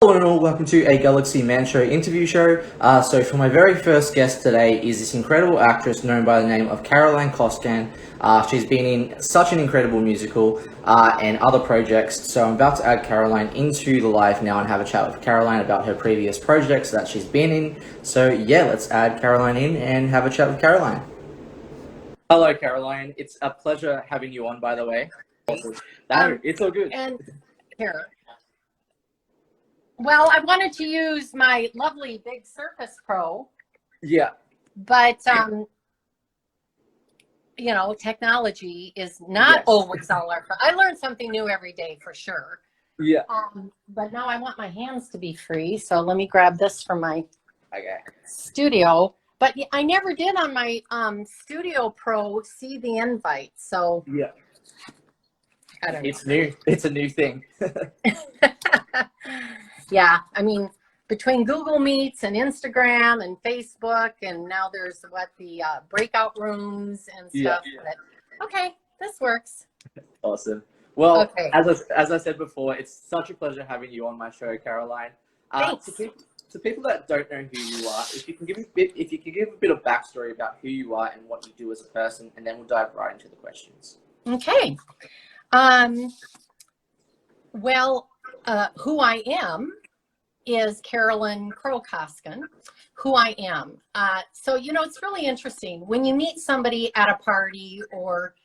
Hello and all, welcome to a Galaxy Man Show interview show. So for my very first guest today is this incredible actress known by the name of Carolyn Koskan. She's been in such an incredible musical and other projects. So I'm about to add Caroline into the live now and have a chat with Caroline about her previous projects that she's been in. So yeah, let's add Caroline in and have a chat with Caroline. Hello Caroline, it's a pleasure having you on, by the way. No, it's all good. And here. Well, I wanted to use my lovely big Surface Pro. Yeah. But, technology is not always all our fun. I learn something new every day for sure. Yeah. But now I want my hands to be free. So let me grab this from my studio. But I never did on my Studio Pro see the invite. So yeah. I don't know. It's new. It's a new thing. Yeah, I mean, between Google Meets and Instagram and Facebook, and now there's the breakout rooms and stuff. Yeah. Okay, this works. Awesome. Well, okay. as I said before, it's such a pleasure having you on my show, Caroline. Thanks. To people that don't know who you are, if you can give a bit of backstory about who you are and what you do as a person, and then we'll dive right into the questions. Okay. Well, who I am is Carolyn Koskan, who I am. So, it's really interesting when you meet somebody at a party or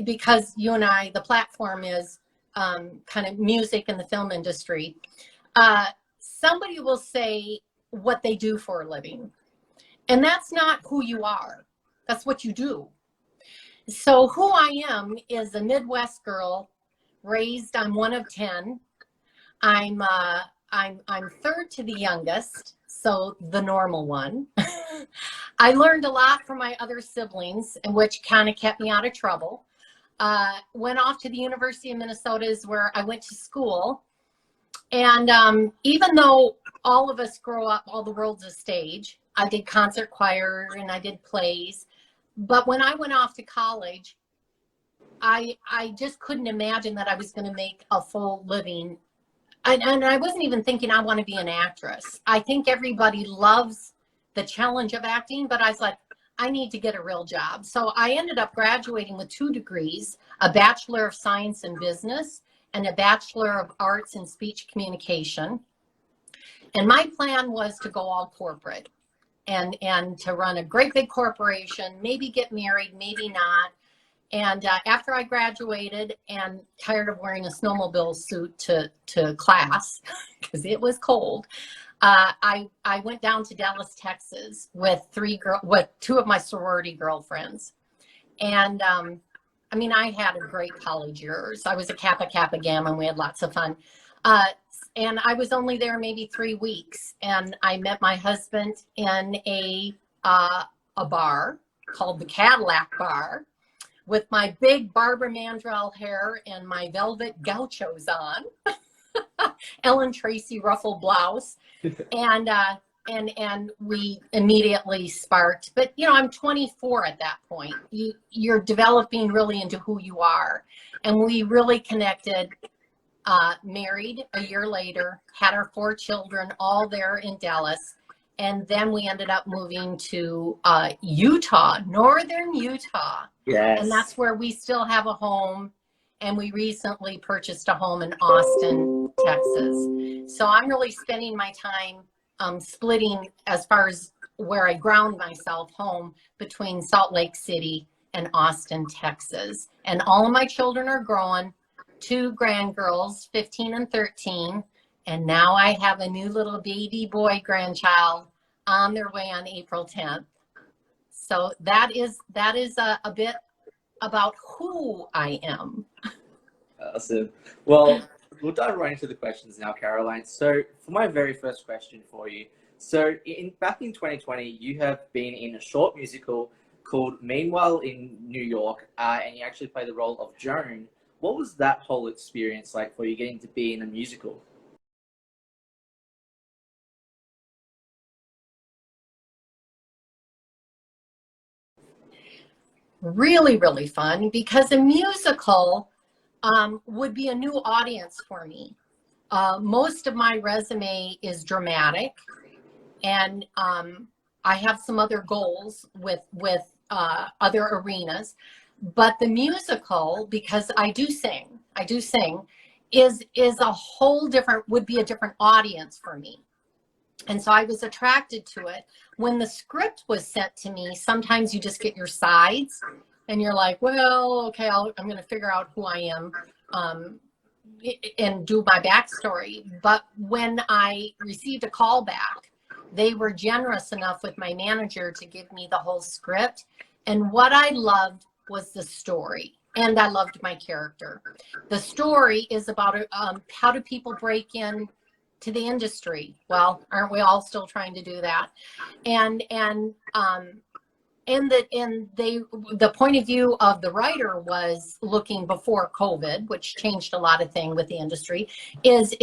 because you and I, the platform is kind of music in the film industry. Somebody will say what they do for a living, and that's not who you are. That's what you do. So who I am is a Midwest girl raised. I'm one of 10. I'm third to the youngest, so the normal one. I learned a lot from my other siblings, which kind of kept me out of trouble. Went off to the University of Minnesota is where I went to school. And even though all of us grow up, all the world's a stage, I did concert choir and I did plays. But when I went off to college, I just couldn't imagine that I was going to make a full living. And I wasn't even thinking I want to be an actress. I think everybody loves the challenge of acting, but I was like, I need to get a real job. So I ended up graduating with 2 degrees, a Bachelor of Science in Business and a Bachelor of Arts in Speech Communication. And my plan was to go all corporate and to run a great big corporation, maybe get married, maybe not. And after I graduated and tired of wearing a snowmobile suit to class because it was cold, I went down to Dallas, Texas with 2 of my sorority girlfriends. And I had a great college years. I was a Kappa Gamma, and we had lots of fun. And I was only there maybe 3 weeks, and I met my husband in a bar called the Cadillac Bar, with my big Barbara Mandrell hair and my velvet gauchos on, Ellen Tracy ruffle blouse, and we immediately sparked. But I'm 24 at that point. You're developing really into who you are, and we really connected. Married a year later, had our 4 children, all there in Dallas. And then we ended up moving to Utah, northern Utah. Yes. And that's where we still have a home. And we recently purchased a home in Austin, Texas. So I'm really spending my time splitting, as far as where I ground myself, home between Salt Lake City and Austin, Texas. And all of my children are growing. 2 grandgirls, 15 and 13. And now I have a new little baby boy grandchild on their way on April 10th. So that is a bit about who I am. Awesome. Well, we'll dive right into the questions now, Caroline. So for my very first question for you, so back in 2020, you have been in a short musical called Meanwhile in New York, and you actually played the role of Joan. What was that whole experience like for you getting to be in a musical? Really, really fun, because a musical would be a new audience for me. Most of my resume is dramatic, and I have some other goals with other arenas. But the musical, because I do sing, is a whole different, would be a different audience for me. And so I was attracted to it. When the script was sent to me, sometimes you just get your sides and you're like, well, okay, I'm going to figure out who I am and do my backstory. But when I received a call back, they were generous enough with my manager to give me the whole script. And what I loved was the story. And I loved my character. The story is about how do people break in to the industry? Well, aren't we all still trying to do that? And the point of view of the writer was looking before COVID, which changed a lot of things with the industry, is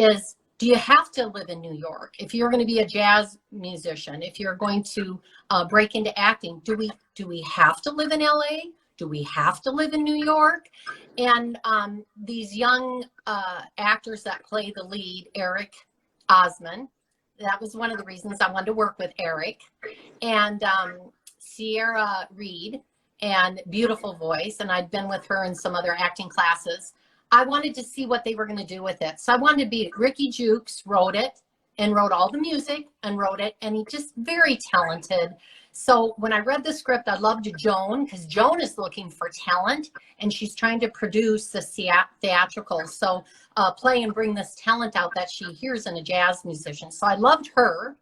do you have to live in New York? If you're going to be a jazz musician, if you're going to break into acting, do we have to live in LA? Do we have to live in New York? And these young actors that play the lead, Eric Osman, that was one of the reasons I wanted to work with Eric, and Sierra Reed, and beautiful voice, and I'd been with her in some other acting classes. I wanted to see what they were going to do with it. So I wanted to be, Ricky Jukes wrote it and wrote all the music and wrote it, and he's just very talented. So when I read the script, I loved Joan, because Joan is looking for talent and she's trying to produce the theatrical. So play and bring this talent out that she hears in a jazz musician. So I loved her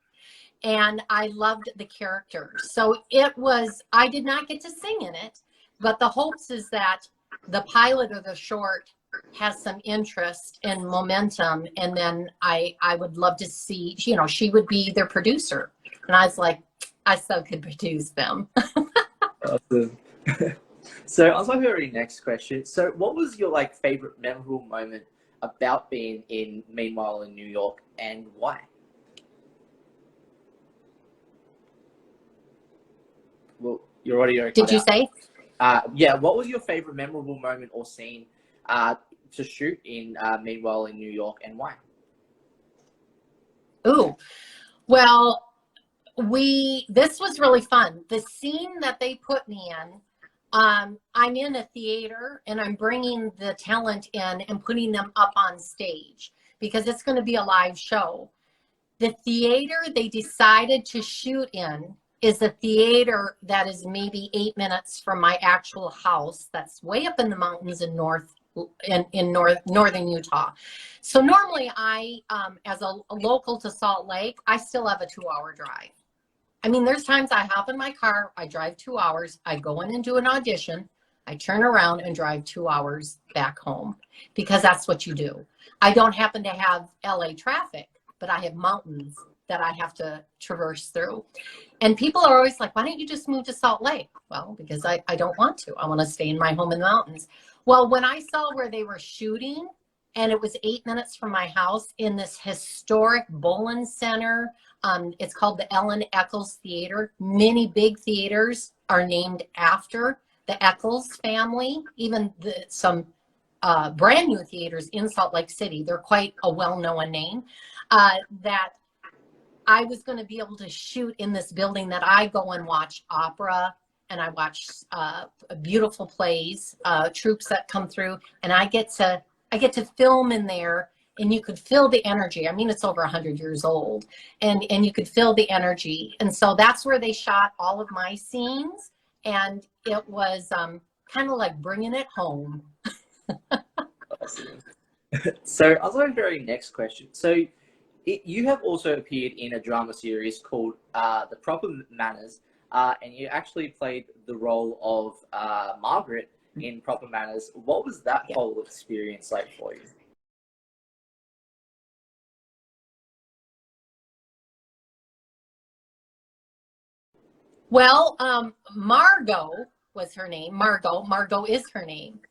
and I loved the character. So it was, I did not get to sing in it, but the hopes is that the pilot of the short has some interest and momentum, and then I would love to see, you know, she would be their producer. And I was like, I so could produce them. Awesome. So on to my very next question. So what was your like favorite memorable moment about being in Meanwhile in New York, and why? Well, your audio. Did you say? Yeah. What was your favorite memorable moment or scene to shoot in Meanwhile in New York, and why? Ooh, well, this was really fun. The scene that they put me in, I'm in a theater and I'm bringing the talent in and putting them up on stage because it's going to be a live show. The theater they decided to shoot in is a theater that is maybe 8 minutes from my actual house. That's way up in the mountains in northern Utah. So normally I, as a local to Salt Lake, I still have a 2-hour drive. I mean, there's times I hop in my car, I drive 2 hours, I go in and do an audition, I turn around and drive 2 hours back home, because that's what you do. I don't happen to have LA traffic, but I have mountains that I have to traverse through. And people are always like, why don't you just move to Salt Lake? Well, because I don't want to. I want to stay in my home in the mountains. Well, when I saw where they were shooting, and it was 8 minutes from my house in this historic Bolin Center, it's called the Ellen Eccles Theater. Many big theaters are named after the Eccles family, even some brand new theaters in Salt Lake City. They're quite a well-known name. That I was going to be able to shoot in this building that I go and watch opera, and I watch beautiful plays, troops that come through, and I get to film in there, and you could feel the energy. I mean, it's over 100 years old, and you could feel the energy. And so that's where they shot all of my scenes, and it was kind of like bringing it home. Awesome. So on to my very next question. So you have also appeared in a drama series called The Proper Manners, and you actually played the role of Margaret in Proper Manners. What was that whole experience like for you? Well, Margot was her name. Margot is her name.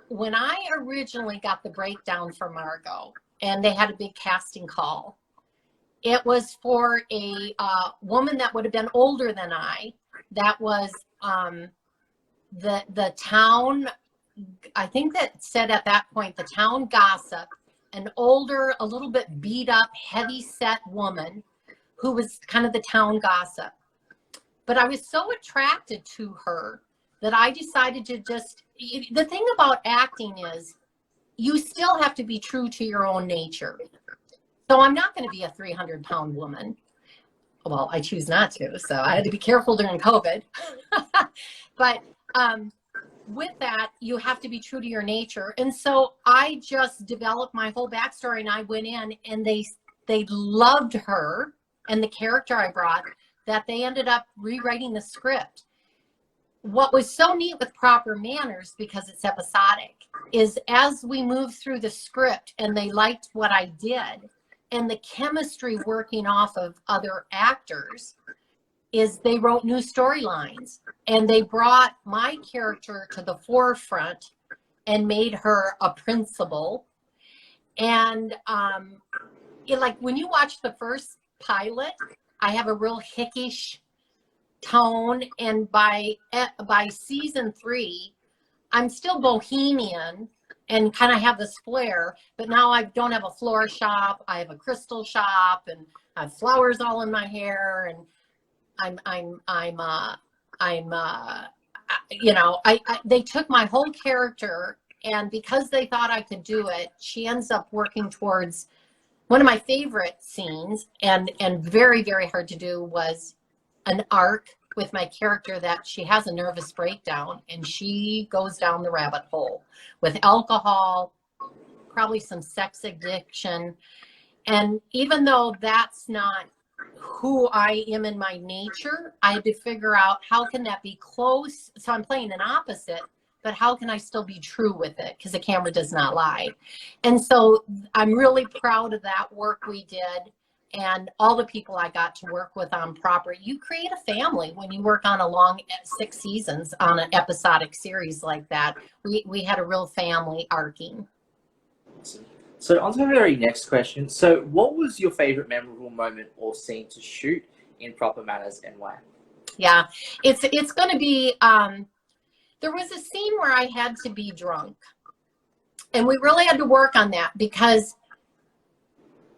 When I originally got the breakdown for Margot, and they had a big casting call, it was for a woman that would have been older than I. That was the town, I think that said at that point, the town gossip an older, a little bit beat up, heavy set woman who was kind of the town gossip. But I was so attracted to her that I decided to just, the thing about acting is you still have to be true to your own nature. So I'm not going to be a 300-pound woman. Well, I choose not to, so I had to be careful during COVID. But with that, you have to be true to your nature. And so I just developed my whole backstory, and I went in, and they loved her and the character I brought, that they ended up rewriting the script. What was so neat with Proper Manners, because it's episodic, is as we moved through the script and they liked what I did, and the chemistry working off of other actors, is they wrote new storylines, and they brought my character to the forefront and made her a principal. And like when you watch the first pilot, I have a real hickish tone, and by season 3, I'm still bohemian and kind of have this flair, but now I don't have a floor shop. I have a crystal shop, and I have flowers all in my hair, and they took my whole character, and because they thought I could do it, she ends up working towards one of my favorite scenes, and very, very hard to do, was an arc with my character that she has a nervous breakdown, and she goes down the rabbit hole with alcohol, probably some sex addiction. And even though that's not who I am in my nature, I had to figure out how can that be close. So I'm playing an opposite, but how can I still be true with it? Because the camera does not lie. And so I'm really proud of that work we did, and all the people I got to work with on Proper. You create a family when you work on a long 6 seasons on an episodic series like that. We had a real family arcing. So on to the very next question. So what was your favorite memorable moment or scene to shoot in Proper Manners, and why? Yeah, it's going to be, there was a scene where I had to be drunk, and we really had to work on that, because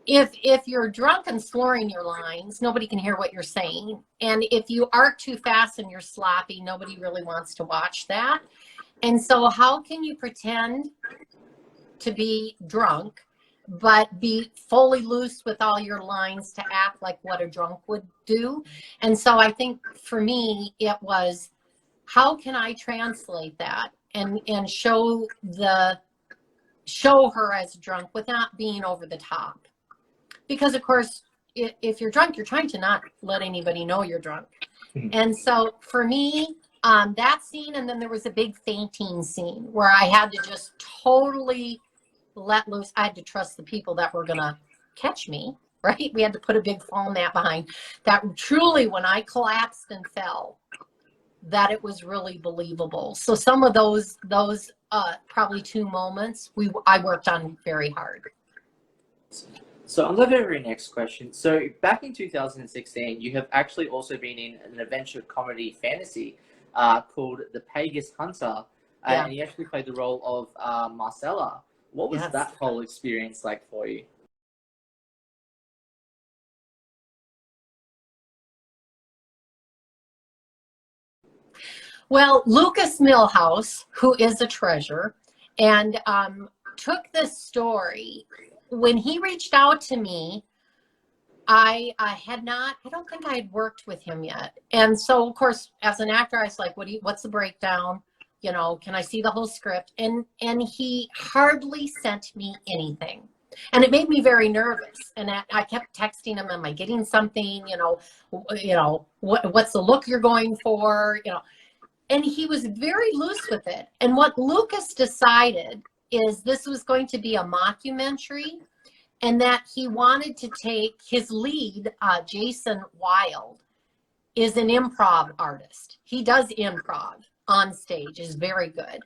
if you're drunk and slurring your lines, nobody can hear what you're saying. And if you arc too fast and you're sloppy, nobody really wants to watch that. And so how can you pretend to be drunk but be fully loose with all your lines to act like what a drunk would do? And so I think for me, it was, how can I translate that and show her as drunk without being over the top? Because of course, if you're drunk, you're trying to not let anybody know you're drunk. And so for me, that scene, and then there was a big fainting scene where I had to just totally let loose. I had to trust the people that were gonna catch me, right? We had to put a big foam mat behind that. Truly, when I collapsed and fell, that it was really believable. So some of those probably 2 moments I worked on very hard. So on the very next question. So back in 2016, you have actually also been in an adventure comedy fantasy called The Pagus Hunter, and you actually played the role of Marcella. What was that whole experience like for you? Well, Lucas Millhouse, who is a treasure, and took this story. When he reached out to me, I don't think I had worked with him yet. And so, of course, as an actor, I was like, what's the breakdown? You know, can I see the whole script? And he hardly sent me anything. And it made me very nervous. And I kept texting him, am I getting something? You know, what's the look you're going for? You know, and he was very loose with it. And what Lucas decided is this was going to be a mockumentary, and that he wanted to take his lead, Jason Wild, is an improv artist. He does improv on stage, is very good.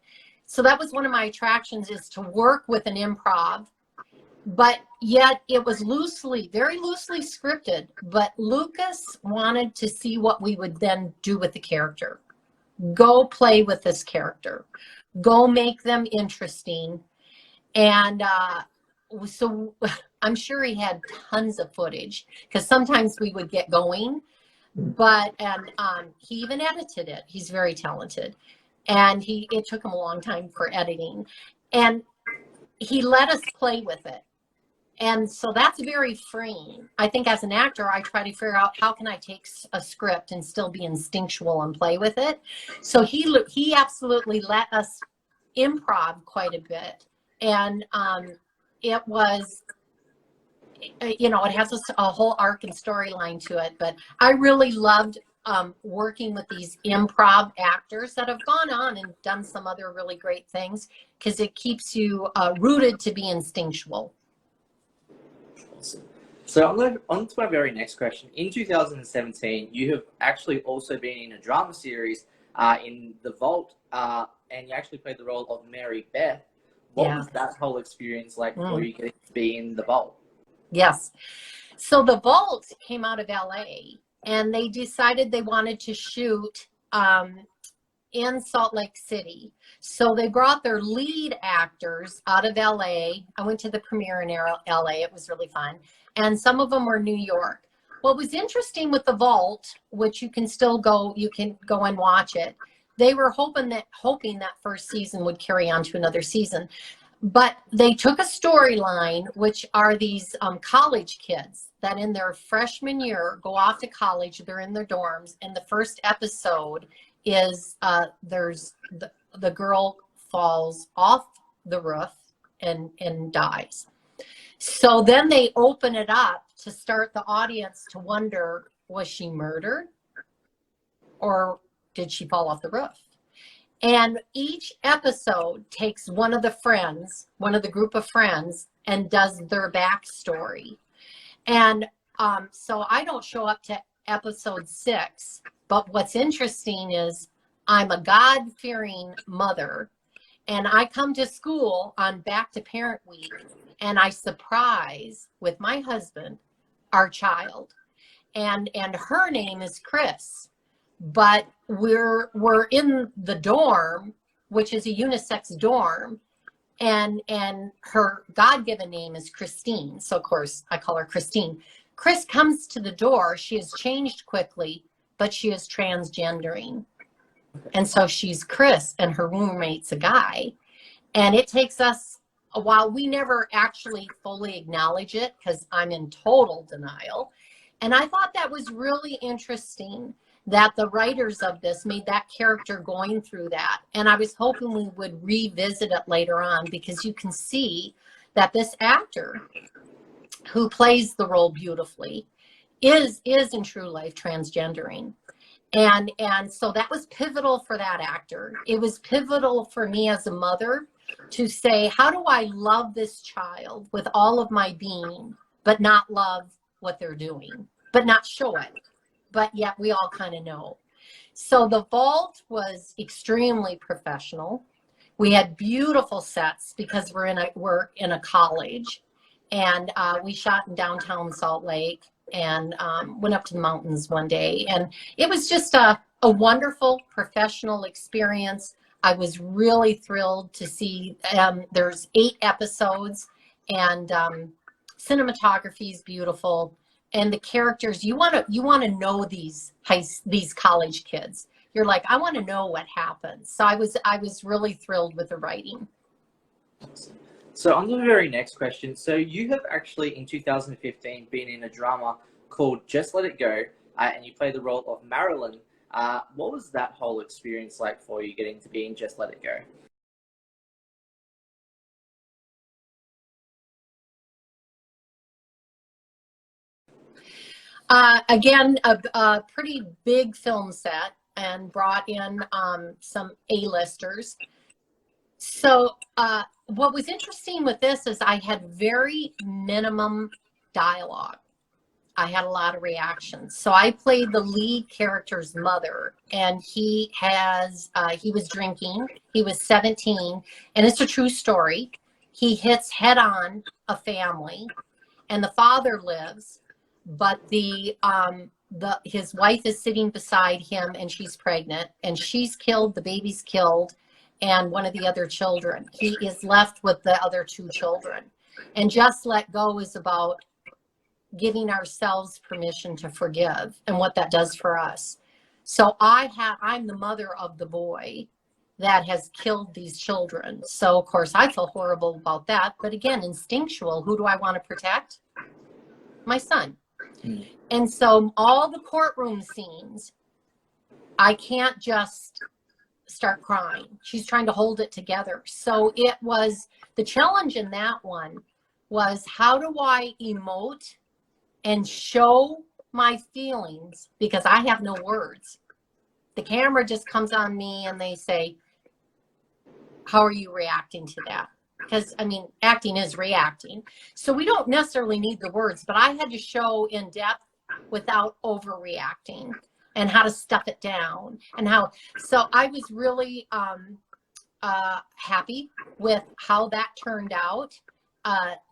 So that was one of my attractions, is to work with an improv, but yet it was very loosely scripted. But Lucas wanted to see what we would then do with the character. Go play with this character. Go make them interesting. And so I'm sure he had tons of footage because sometimes we would get going, and he even edited it. He's very talented, and it took him a long time for editing, and he let us play with it. And so that's very freeing. I think as an actor, I try to figure out how can I take a script and still be instinctual and play with it. So he absolutely let us improv quite a bit. And it was, it has a whole arc and storyline to it. But I really loved working with these improv actors that have gone on and done some other really great things because it keeps you rooted to be instinctual. So on to my very next question. In 2017, you have actually also been in a drama series in The Vault, and you actually played the role of Mary Beth. What was that whole experience like for you getting to be in The Vault? Yes. So The Vault came out of LA, and they decided they wanted to shoot in Salt Lake City. So they brought their lead actors out of LA. I went to the premiere in LA. It was really fun. And some of them were New York. What was interesting with The Vault, which you can go and watch it. They were hoping that first season would carry on to another season. But they took a storyline, which are these college kids that in their freshman year go off to college. They're in their dorms. And the first episode is there's the girl falls off the roof and dies. So then they open it up to start the audience to wonder, was she murdered or did she fall off the roof? And each episode takes one of the group of friends, and does their backstory. And so I don't show up to episode 6, but what's interesting is I'm a God-fearing mother, and I come to school on Back to Parent Week, and I surprise with my husband our child, and her name is Chris, but we're in the dorm, which is a unisex dorm, and her God-given name is Christine. So of course I call her Christine. Chris comes to the door. She has changed quickly, but she is transgendering. And so she's Chris and her roommate's a guy. And it takes us a while. We never actually fully acknowledge it because I'm in total denial. And I thought that was really interesting that the writers of this made that character going through that. And I was hoping we would revisit it later on, because you can see that this actor who plays the role beautifully is in true life transgendering. And so that was pivotal for that actor. It was pivotal for me as a mother to say, how do I love this child with all of my being, but not love what they're doing, but not show it, but yet we all kind of know. So The Vault was extremely professional. We had beautiful sets because we're in a college, and we shot in downtown Salt Lake, and went up to the mountains one day, and it was just a wonderful professional experience. I was really thrilled to see there's 8 episodes, and cinematography is beautiful, and the characters, you want to know these college kids. You're like, I want to know what happens. So I was really thrilled with the writing. So on to the very next question. So you have actually in 2015 been in a drama called Just Let It Go, and you played the role of Marilyn. What was that whole experience like for you, getting to be in Just Let It Go? Again, a pretty big film set, and brought in some A-listers. So what was interesting with this is I had very minimum dialogue. I had a lot of reactions. So I played the lead character's mother, and he was drinking. He was 17, and it's a true story. He hits head on a family, and the father lives, but his wife is sitting beside him, and she's pregnant, and she's killed, the baby's killed, and one of the other children. He is left with the other 2 children. And just let go is about giving ourselves permission to forgive and what that does for us. So I'm the mother of the boy that has killed these children. So of course I feel horrible about that. But again, instinctual, who do I want to protect? My son. Mm. And so all the courtroom scenes, I can't just start crying. She's trying to hold it together. So it was, the challenge in that one was, how do I emote and show my feelings, because I have no words. The camera just comes on me and they say, how are you reacting to that? Because I mean, acting is reacting. So we don't necessarily need the words, but I had to show in depth without overreacting, and how to stuff it down, and how, so I was really happy with how that turned out.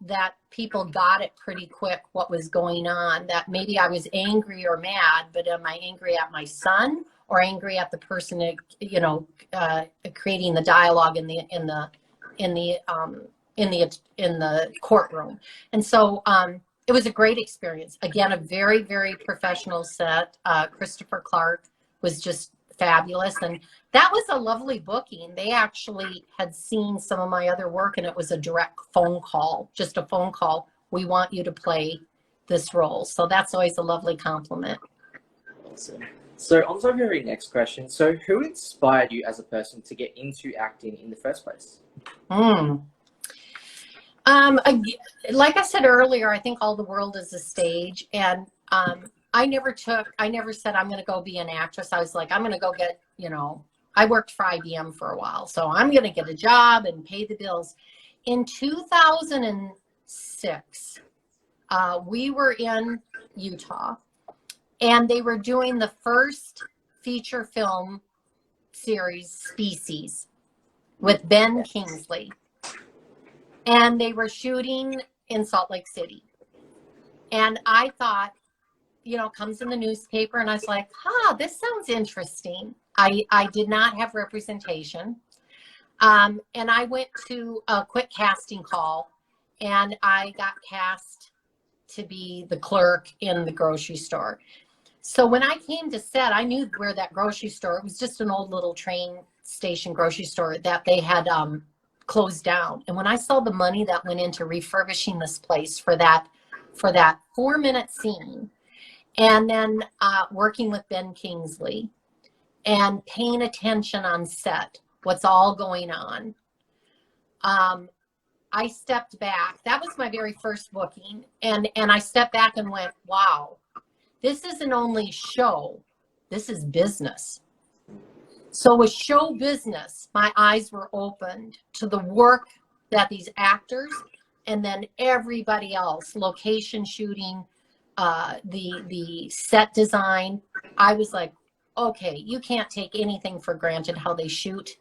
That people got it pretty quick what was going on, that maybe I was angry or mad, but am I angry at my son or angry at the person that, you know, creating the dialogue in the courtroom? And so it was a great experience. Again, a very, very professional set. Christopher Clark was just fabulous, and that was a lovely booking. They actually had seen some of my other work, and it was a direct phone call, just a phone call. We want you to play this role. So that's always a lovely compliment. Awesome. So on to our very next question. So who inspired you as a person to get into acting in the first place? Like I said earlier, I think all the world is a stage, and I never said I'm going to go be an actress. I was like, I'm going to go get, you know, I worked for IBM for a while, so I'm going to get a job and pay the bills. In 2006, we were in Utah, and they were doing the first feature film series, Species, with Ben Kingsley. And they were shooting in Salt Lake City. And I thought, you know, it comes in the newspaper, and I was like, this sounds interesting. I did not have representation. And I went to a quick casting call, and I got cast to be the clerk in the grocery store. So when I came to set, I knew where that grocery store, it was just an old little train station grocery store that they had closed down. And when I saw the money that went into refurbishing this place for that 4-minute scene, and then working with Ben Kingsley and paying attention on set, what's all going on, I stepped back. That was my very first booking. And I stepped back and went, wow, this isn't only show, this is business. So with show business, my eyes were opened to the work that these actors and then everybody else, location shooting, the set design. I was like, okay, you can't take anything for granted how they shoot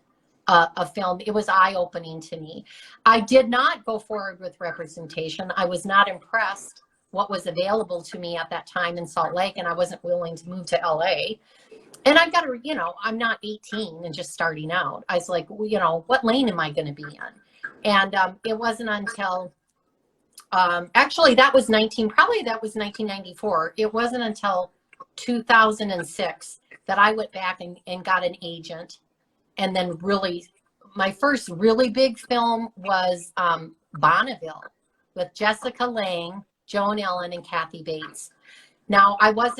a film. It was eye-opening to me. I did not go forward with representation. I was not impressed what was available to me at that time in Salt Lake, and I wasn't willing to move to LA. And I've got to, you know, I'm not 18 and just starting out. I was like, well, you know, what lane am I going to be in? And it wasn't until, actually that was 1994. It wasn't until 2006 that I went back and got an agent. And then really, my first really big film was Bonneville with Jessica Lange, Joan Ellen, and Kathy Bates. Now, I was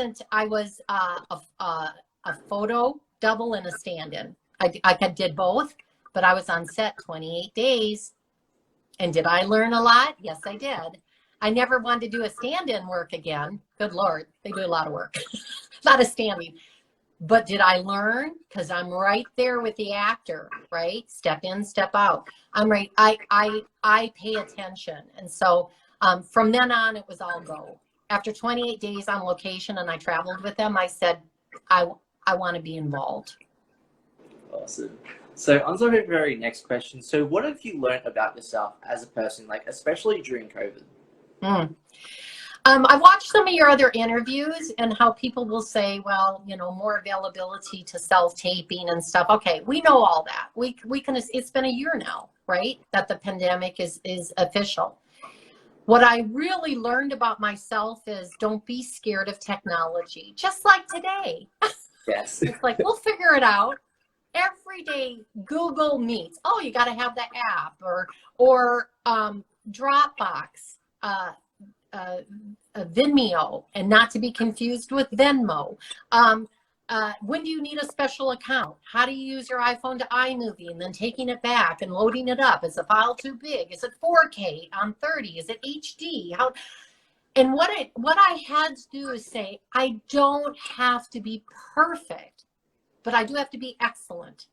a photo double and a stand-in. I did both, but I was on set 28 days. And did I learn a lot? Yes, I did. I never wanted to do a stand-in work again. Good Lord, they do a lot of work, a lot of standing. But did I learn? Because I'm right there with the actor, right? Step in, step out. I'm right. I pay attention. And so from then on, it was all go. After 28 days on location and I traveled with them, I said, I want to be involved. Awesome. So on to the very next question. So what have you learned about yourself as a person, like especially during COVID? I watched some of your other interviews and how people will say, well, you know, more availability to self-taping and stuff. Okay, we know all that. We can. It's been a year now, right? That the pandemic is official. What I really learned about myself is don't be scared of technology, just like today. Yes. It's like, we'll figure it out. Every day, Google Meets. Oh, you got to have the app, or Dropbox, uh, Vimeo, and not to be confused with Venmo. When do you need a special account? How do you use your iPhone to iMovie and then taking it back and loading it up? Is the file too big? Is it 4K on 30? Is it HD? How? And what I had to do is say, I don't have to be perfect, but I do have to be excellent.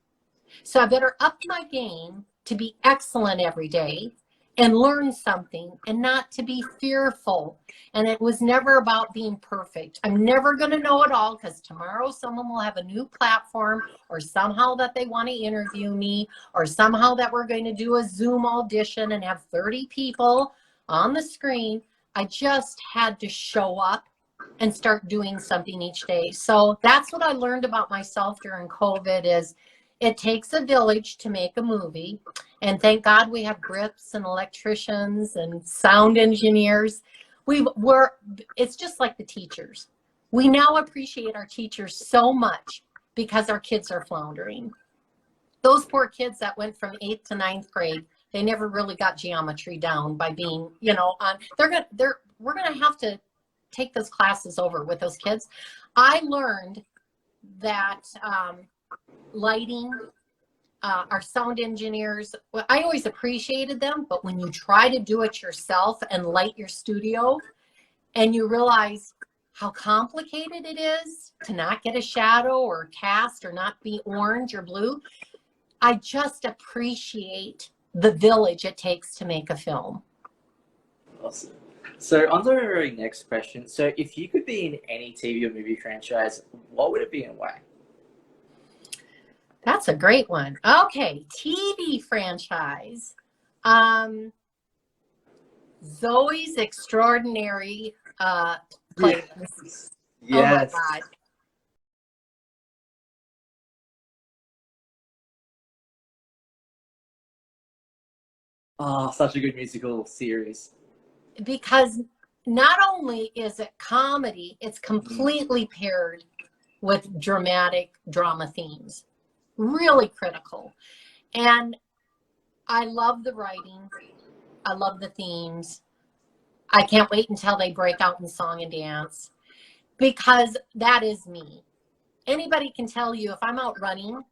So I better up my game to be excellent every day and learn something, and not to be fearful. And it was never about being perfect. I'm never going to know it all, because tomorrow someone will have a new platform, or somehow that they want to interview me, or somehow that we're going to do a Zoom audition and have 30 people on the screen. I just had to show up and start doing something each day. So that's what I learned about myself during COVID is it takes a village to make a movie. And thank God we have grips and electricians and sound engineers. It's just like the teachers. We now appreciate our teachers so much because our kids are floundering. Those poor kids that went from 8th to 9th grade, they never really got geometry down by being, on. We're gonna have to take those classes over with those kids. I learned that lighting, our sound engineers, well, I always appreciated them, but when you try to do it yourself and light your studio, and you realize how complicated it is to not get a shadow or cast or not be orange or blue, I just appreciate the village it takes to make a film. Awesome. So on to our very next question. So if you could be in any TV or movie franchise, what would it be and why? That's a great one. Okay, TV franchise. Zoe's Extraordinary Playlist. Yes. Oh my God. Oh, such a good musical series. Because not only is it comedy, it's completely paired with dramatic drama themes. Really critical. And I love the writing. I love the themes. I can't wait until they break out in song and dance, because that is me. Anybody can tell you if I'm out running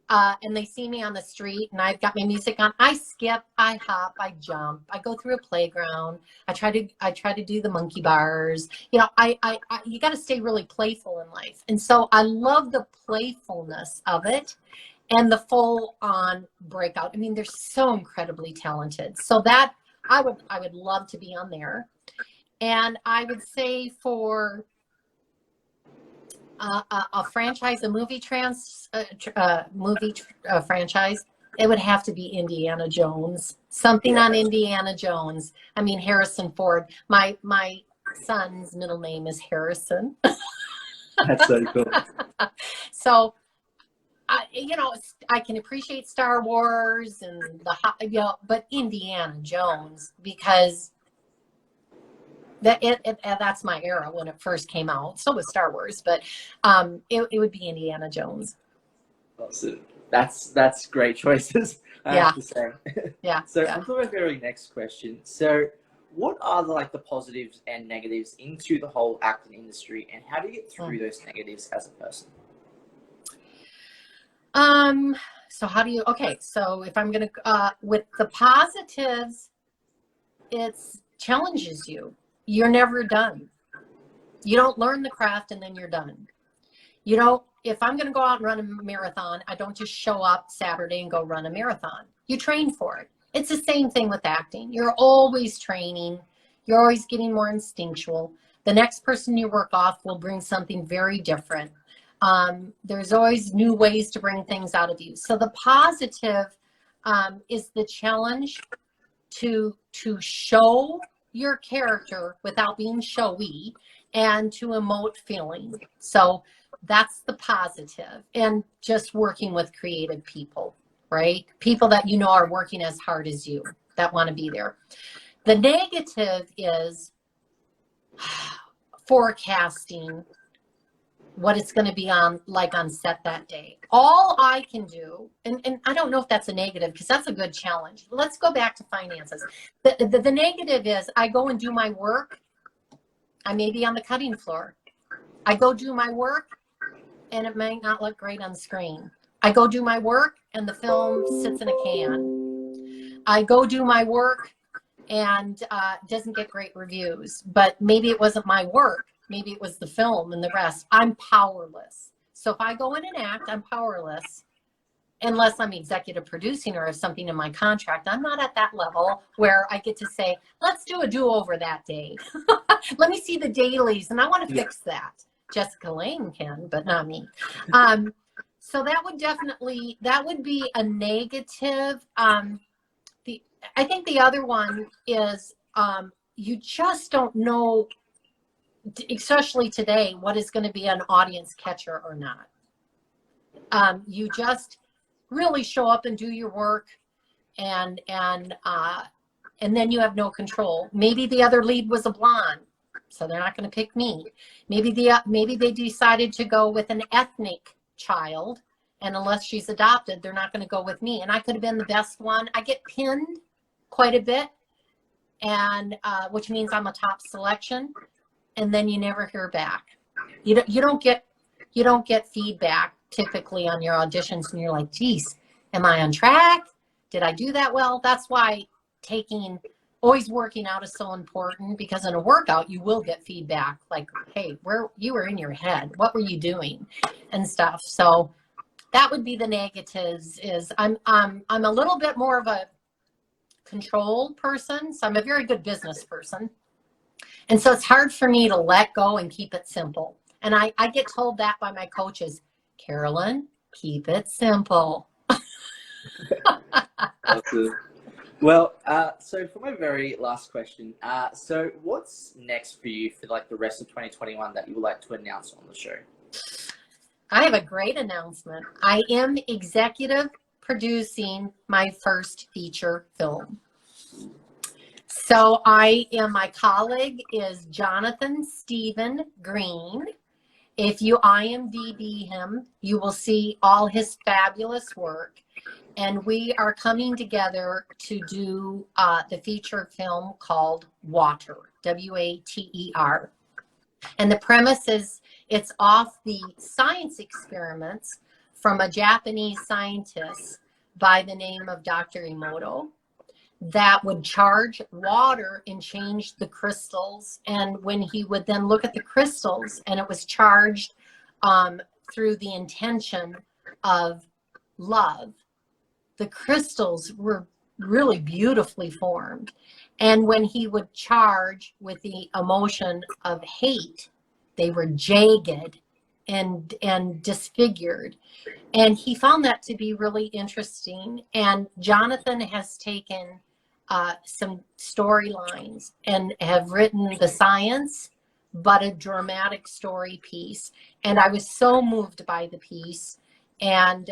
and they see me on the street and I've got my music on, I skip, I hop, I jump, I go through a playground. I try to do the monkey bars. You got to stay really playful in life. And so I love the playfulness of it and the full on breakout. I mean, they're so incredibly talented. So that I would love to be on there. And I would say for a franchise, a movie franchise, it would have to be Indiana Jones. Something on Indiana Jones. I mean, Harrison Ford. My son's middle name is Harrison. That's so cool. So, I can appreciate Star Wars and but Indiana Jones, because that's my era when it first came out. So was Star Wars, but it would be Indiana Jones. Awesome. That's great choices, I have to say. Yeah. So on to our very next question. So what are the positives and negatives into the whole acting industry, and how do you get through those negatives as a person? So how do you, so if I'm going to, with the positives, it's challenges you. You're never done. You don't learn the craft and then you're done. If I'm going to go out and run a marathon, I don't just show up Saturday and go run a marathon. You train for it. It's the same thing with acting. You're always training. You're always getting more instinctual. The next person you work off will bring something very different. There's always new ways to bring things out of you. So the positive is the challenge to show your character without being showy, and to emote feeling. So that's the positive. And just working with creative people, right? People that are working as hard as you, that want to be there. The negative is forecasting what it's going to be on set that day. All I can do, and I don't know if that's a negative because that's a good challenge. Let's go back to finances. The negative is I go and do my work. I may be on the cutting floor. I go do my work and it might not look great on screen. I go do my work and the film sits in a can. I go do my work and doesn't get great reviews, but maybe it wasn't my work. Maybe it was the film and the rest. I'm powerless. So if I go in and act, I'm powerless unless I'm executive producing or have something in my contract. I'm not at that level where I get to say, let's do a do-over that day. Let me see the dailies and I want to fix that. Jessica Lange can, but not me. So that would be a negative. I think the other one is you just don't know, especially today, what is going to be an audience catcher or not. You just really show up and do your work, and then you have no control. Maybe the other lead was a blonde, so they're not going to pick me. Maybe they decided to go with an ethnic child, and unless she's adopted, they're not going to go with me. And I could have been the best one. I get pinned quite a bit, and which means I'm a top selection, and then you never hear back. You don't get feedback typically on your auditions, and you're like, geez, am I on track? Did I do that well? That's why always working out is so important, because in a workout you will get feedback like, hey, where you were in your head, what were you doing, and stuff. So that would be the negatives. Is I'm a little bit more of a control person, so I'm a very good business person, and so it's hard for me to let go and keep it simple. And I get told that by my coaches, Carolyn, keep it simple. Well, so for my very last question, so what's next for you for the rest of 2021 that you would like to announce on the show? I have a great announcement. I am executive producing my first feature film. So my colleague is Jonathan Stephen Green. If you IMDb him, you will see all his fabulous work. And we are coming together to do the feature film called Water, W-A-T-E-R. And the premise is it's off the science experiments from a Japanese scientist by the name of Dr. Emoto that would charge water and change the crystals. And when he would then look at the crystals and it was charged through the intention of love, the crystals were really beautifully formed. And when he would charge with the emotion of hate, they were jagged and disfigured. And he found that to be really interesting. And Jonathan has taken some storylines and have written the science, but a dramatic story piece. And I was so moved by the piece, and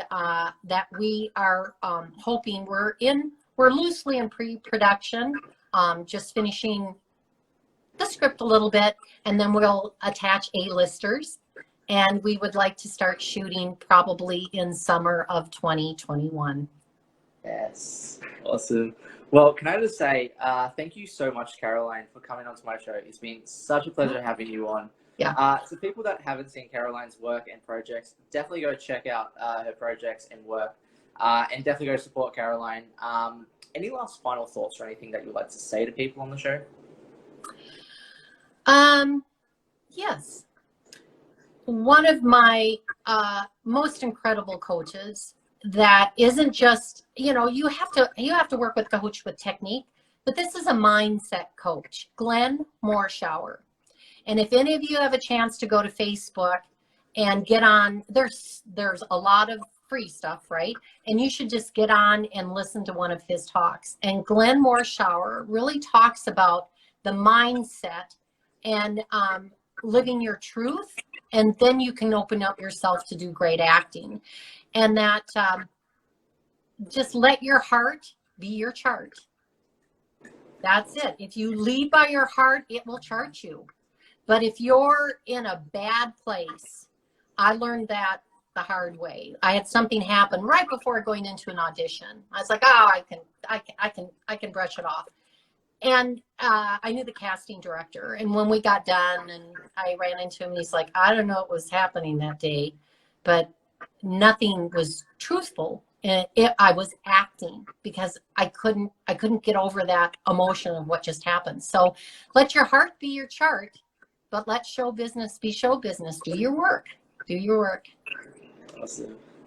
that we are hoping we're loosely in pre-production, just finishing the script a little bit, and then we'll attach A-listers, and we would like to start shooting probably in summer of 2021. Yes, awesome. Well, can I just say thank you so much, Caroline, for coming onto my show. It's been such a pleasure having you on. Yeah. So people that haven't seen Caroline's work and projects, definitely go check out her projects and work, and definitely go support Caroline. Any last final thoughts or anything that you would like to say to people on the show? Yes. One of my most incredible coaches that isn't just, you have to work with a coach with technique, but this is a mindset coach, Glenn Morshower. And if any of you have a chance to go to Facebook and get on, there's a lot of free stuff, right? And you should just get on and listen to one of his talks. And Glenn Morshower really talks about the mindset and living your truth, and then you can open up yourself to do great acting. And that just let your heart be your chart. That's it. If you lead by your heart, it will chart you. But if you're in a bad place, I learned that the hard way. I had something happen right before going into an audition. I was like, oh, I can brush it off. And I knew the casting director. And when we got done and I ran into him, and he's like, I don't know what was happening that day, but nothing was truthful. And I was acting because I couldn't get over that emotion of what just happened. So let your heart be your chart, but let show business be show business. Do your work. Do your work. Awesome.